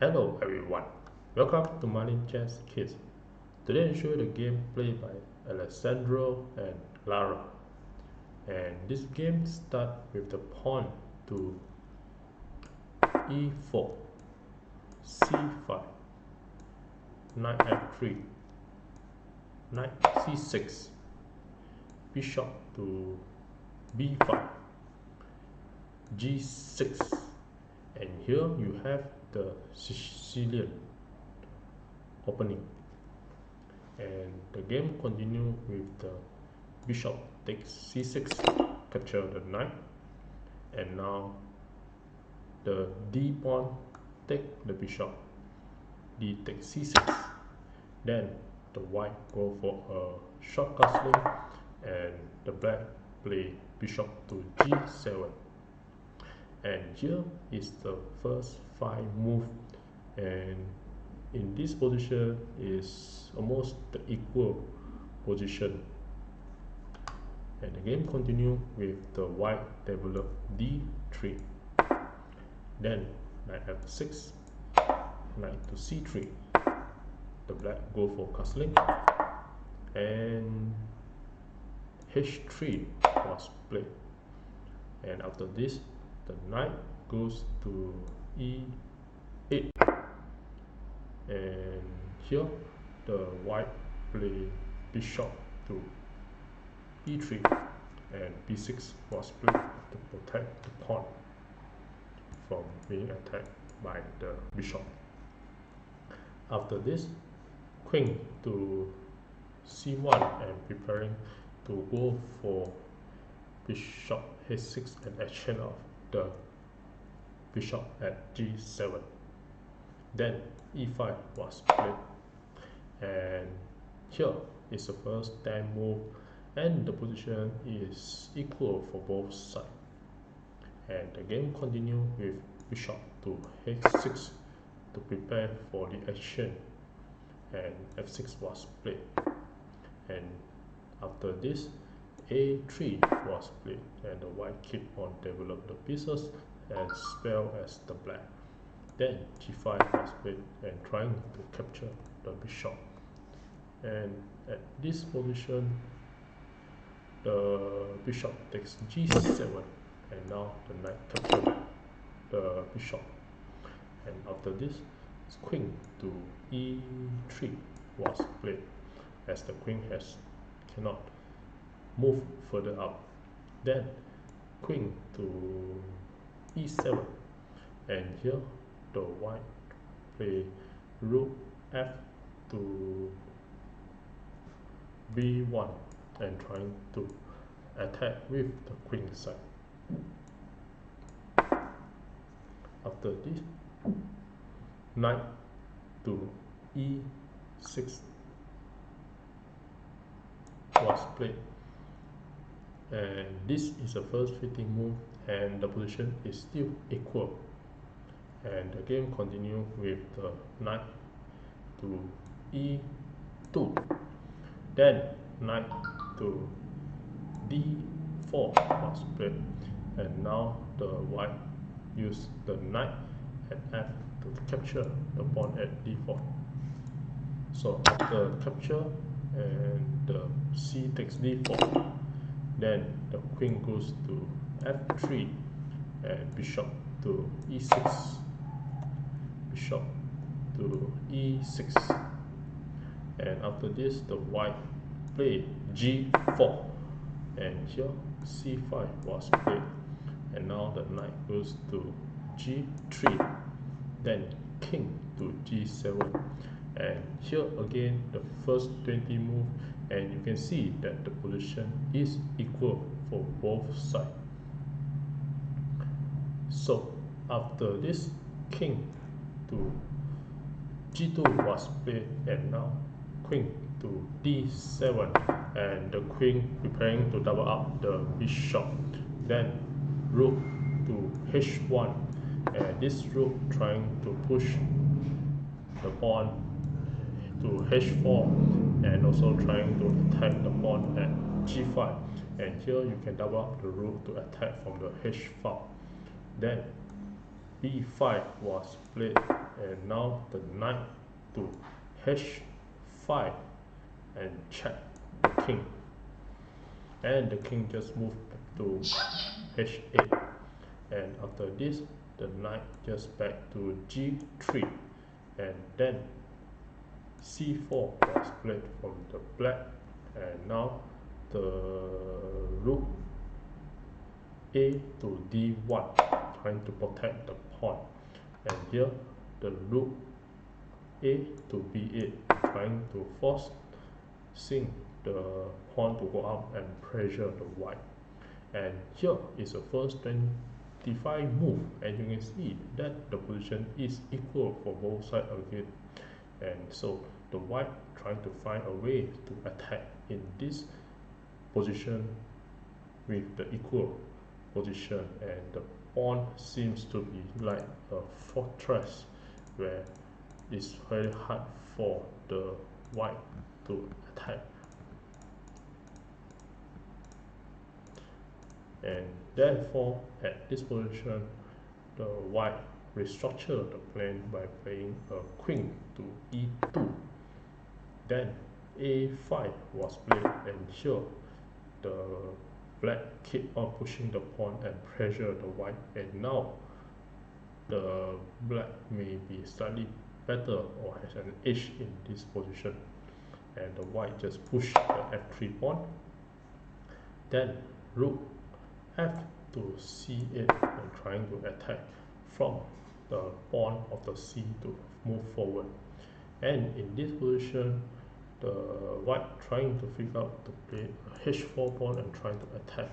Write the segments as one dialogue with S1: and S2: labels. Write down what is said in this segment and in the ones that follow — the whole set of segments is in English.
S1: Hello everyone, welcome to Money Chess Kids. Today I show you the game played by Alessandro and Lara. And this game starts with the pawn to e4, c5, knight f3, knight c6, bishop to b5, g6, and here you have the Sicilian opening, and the game continue with the bishop takes c6, capture the knight, and now the d pawn take the bishop, d takes c6, then the white go for a short castling, and the black play bishop to g7. And here is the first 5 move, and in this position is almost the equal position, and the game continue with the white develop d3, then knight f6, knight to c3, the black go for castling, and h3 was played, and after this the knight goes to e8, and here the white play bishop to e3, and b6 was played to protect the pawn from being attacked by the bishop. After this, queen to c1 and preparing to go for bishop h6 and exchange of the bishop at g7. Then e5 was played, and here is the first 10 move, and the position is equal for both sides, and the game continue with bishop to h6 to prepare for the exchange, and f6 was played, and after this a3 was played, and the white keep on develop the pieces as well as the black. Then g5 was played and trying to capture the bishop, and at this position the bishop takes g7, and now the knight captured the bishop, and after this queen to e3 was played, as the queen cannot move further up. Then queen to e7, and here the white play rook f to b1 and trying to attack with the queen side. After this, knight to e6 was played, and this is the first fitting move, and the position is still equal, and the game continue with the knight to e2, then knight to d4 was played, and now the white use the knight at f to capture the pawn at d4. So after capture and the c takes d4, then the queen goes to f3 and bishop to e6, bishop to e6, and after this the white play g4, and here c5 was played, and now the knight goes to g3, then king to g7, and here again the first 20 move, and you can see that the position is equal for both sides. So after this, king to g2 was played, and now queen to d7, and the queen preparing to double up the bishop, then rook to h1, and this rook trying to push the pawn to h4, and also trying to attack the pawn at g5, and here you can double up the rook to attack from the h file. Then b5 was played, and now the knight to h5 and check the king, and the king just moved back to h8, and after this the knight just back to g3, and then c4 was played from the black, and now the rook a to d1 trying to protect the pawn, and here the rook a to b8 trying to forcing the pawn to go up and pressure the white. And here is the first 25 move, and you can see that the position is equal for both sides again, and so the white trying to find a way to attack in this position with the equal position, and the pawn seems to be like a fortress where it's very hard for the white to attack. And therefore at this position the white restructured the plan by playing a queen to e2, then a5 was played, and here the black keep on pushing the pawn and pressure the white, and now the black may be slightly better or has an edge in this position, and the white just push the f3 pawn, then rook f to c8 and trying to attack from the pawn of the c to move forward. And in this position the white trying to figure out to play a h4 pawn and trying to attack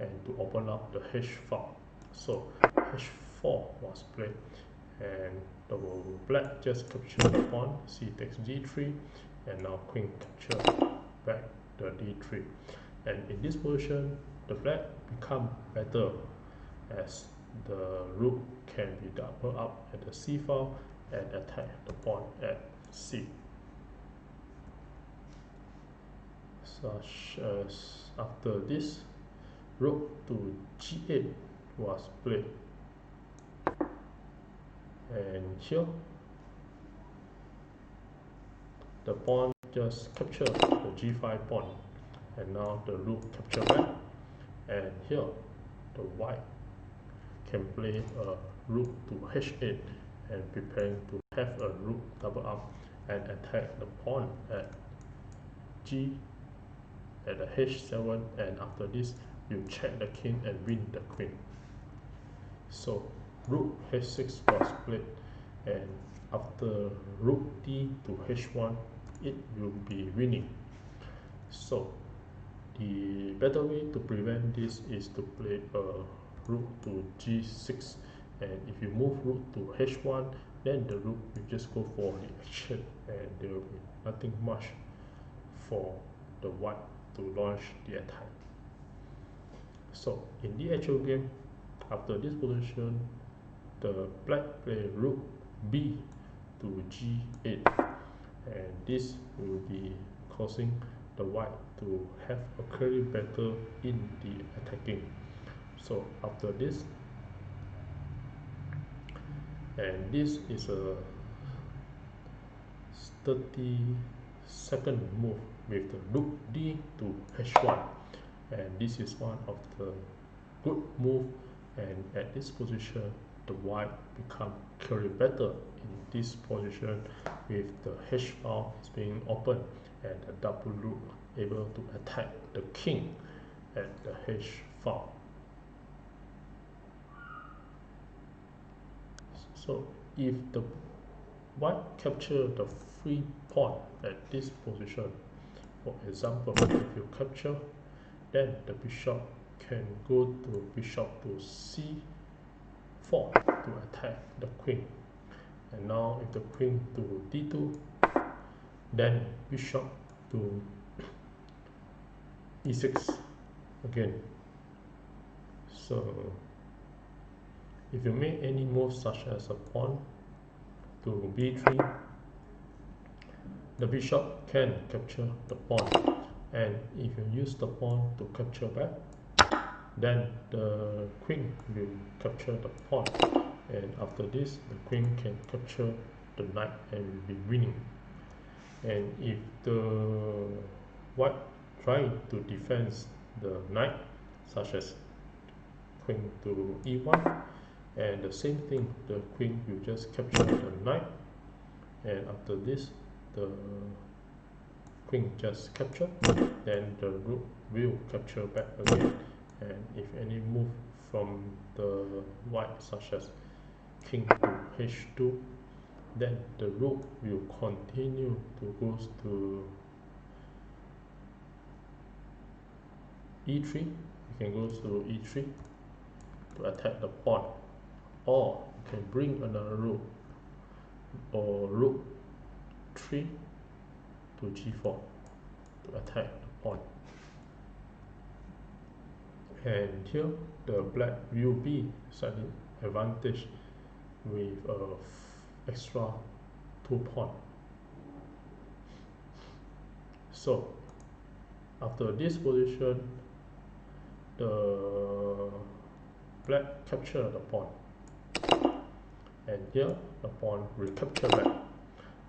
S1: and to open up the h file. So h4 was played, and the black just captured the pawn, c takes d3, and now queen capture back the d3. And in this position the black become better as the rook can be doubled up at the c file and attack the pawn at c, such as after this rook to g8 was played, and here the pawn just capture the g5 pawn, and now the rook capture back, and here the white can play a rook to h8 and preparing to have a rook double up and attack the pawn at g at the h7, and after this you check the king and win the queen. So rook h6 was played, and after rook d to h1 it will be winning. So the better way to prevent this is to play a rook to g6, and if you move rook to h1 then the rook will just go for the action, and there will be nothing much for the white to launch the attack. So in the actual game, after this position the black play rook b to g8, and this will be causing the white to have a clearly better in the attacking. So after this, and this is a 32nd move with the rook d to h1, and this is one of the good move, and at this position the white become clearly better in this position with the h file being open and the double rook able to attack the king at the h file. So if the white capture the free pawn at this position, for example if you capture, then the bishop can go to bishop to c4 to attack the queen, and now if the queen to d2, then bishop to e6 again. So if you make any move such as a pawn to b3, the bishop can capture the pawn, and if you use the pawn to capture back, then the queen will capture the pawn, and after this the queen can capture the knight and will be winning. And if the white try to defend the knight, such as queen to e1, and the same thing, the queen will just capture the knight, and after this the queen just capture, then the rook will capture back again. And if any move from the white, such as king to h2, then the rook will continue to go to e3. You can go to e3 to attack the pawn, or you can bring another rook, or rook 3 to g4 to attack the pawn. And here the black will be slightly advantage with extra 2 pawn. So after this position, the black capture the pawn, and here the pawn will capture back.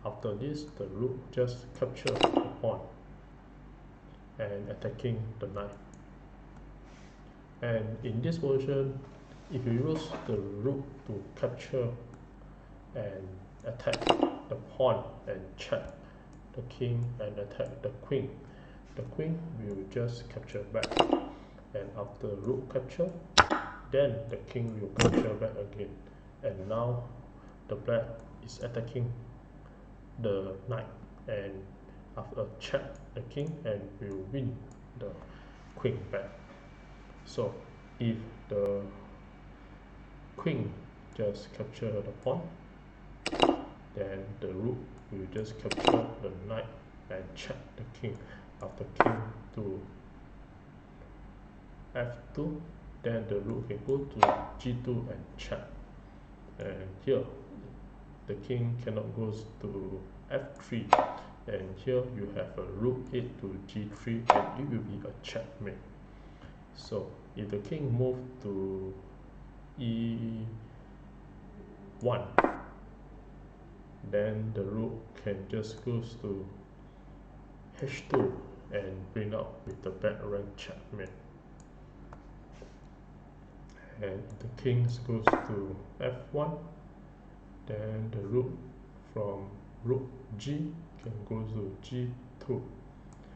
S1: After this, the rook just capture the pawn and attacking the knight. And in this position, if you use the rook to capture and attack the pawn and check the king and attack the queen will just capture back. And after rook capture, then the king will capture back again. And now the black is attacking the knight, and after check the king and will win the queen back. So if the queen just capture the pawn, then the rook will just capture the knight and check the king. After king to f2, then the rook can go to g2 and check. And here the king cannot go to f3, and here you have a rook 8 to g3, and it will be a checkmate. So if the king move to e1, then the rook can just go to h2 and bring up with the back rank checkmate. And if the king goes to f1, then the rook from rook g can go to g2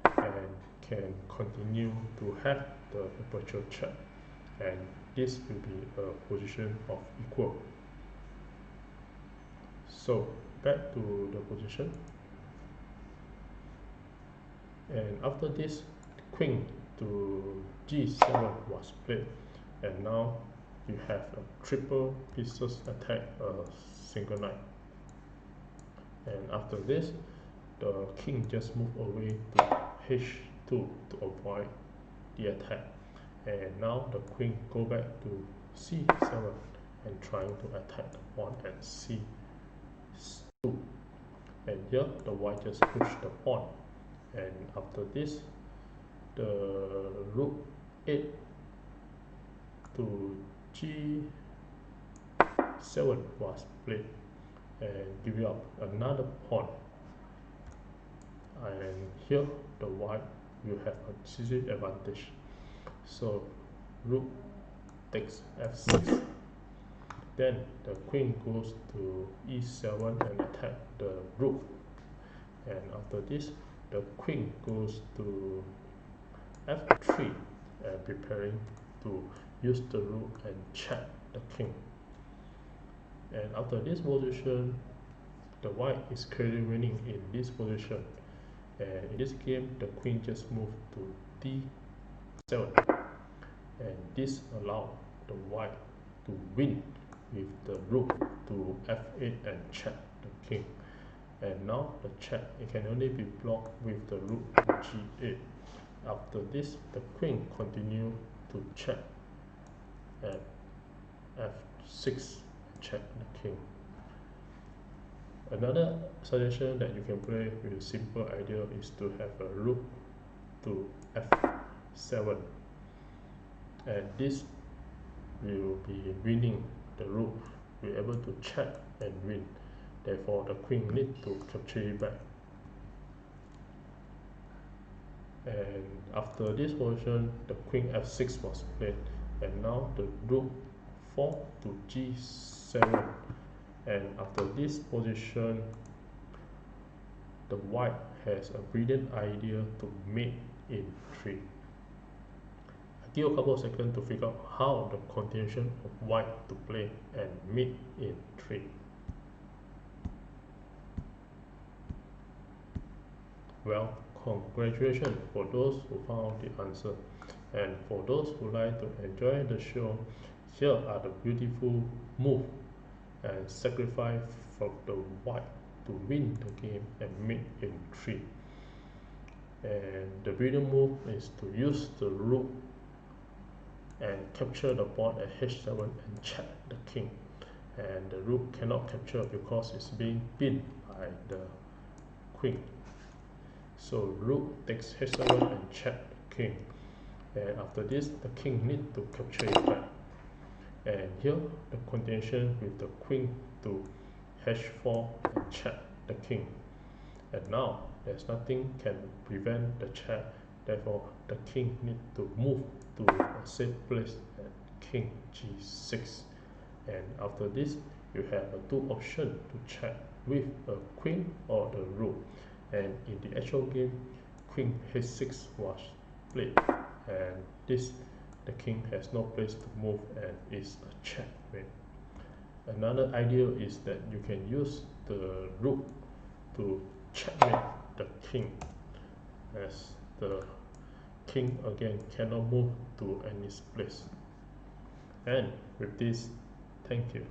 S1: and can continue to have the virtual check, and this will be a position of equal. So back to the position, and after this, queen to g7 was played, and now you have a triple pieces attack a single knight. And after this, the king just move away to h2 to avoid the attack, and now the queen go back to c7 and trying to attack the pawn at c2, and here the white just push the pawn, and after this the rook 8 to g7 was played and give up another pawn, and here the white will have a decisive advantage. So rook takes f6, then the queen goes to e7 and attack the rook, and after this the queen goes to f3 and preparing to use the rook and check the king. And after this position, the white is clearly winning in this position, and in this game the queen just moved to d7, and this allowed the white to win with the rook to f8 and check the king. And now the check, it can only be blocked with the rook to g8. After this, the queen continue to check at f6, check the king. Another suggestion that you can play with a simple idea is to have a rook to f7, and this will be winning the rook be able to check and win. Therefore, the queen needs to capture it back. And after this position, the queen f6 was played, and now the rook fall to g7. And after this position, the white has a brilliant idea to mate in 3. I give a couple of seconds to figure out how the continuation of white to play and mate in 3. Well, congratulations for those who found the answer. And for those who like to enjoy the show, here are the beautiful moves and sacrifice from the white to win the game and mate in 3. And the brilliant move is to use the rook and capture the pawn at h7 and check the king. And the rook cannot capture because it's being pinned by the queen. So rook takes h7 and check the king. And after this, the king needs to capture it back. And here, the continuation with the queen to h4 and check the king. And now, there's nothing can prevent the check. Therefore, the king needs to move to a safe place at king g6. And after this, you have two options to check with a queen or the rook. And in the actual game, queen h6 was played, and this the king has no place to move and is a checkmate. Another idea is that you can use the rook to checkmate the king, as the king again cannot move to any place. And with this, thank you.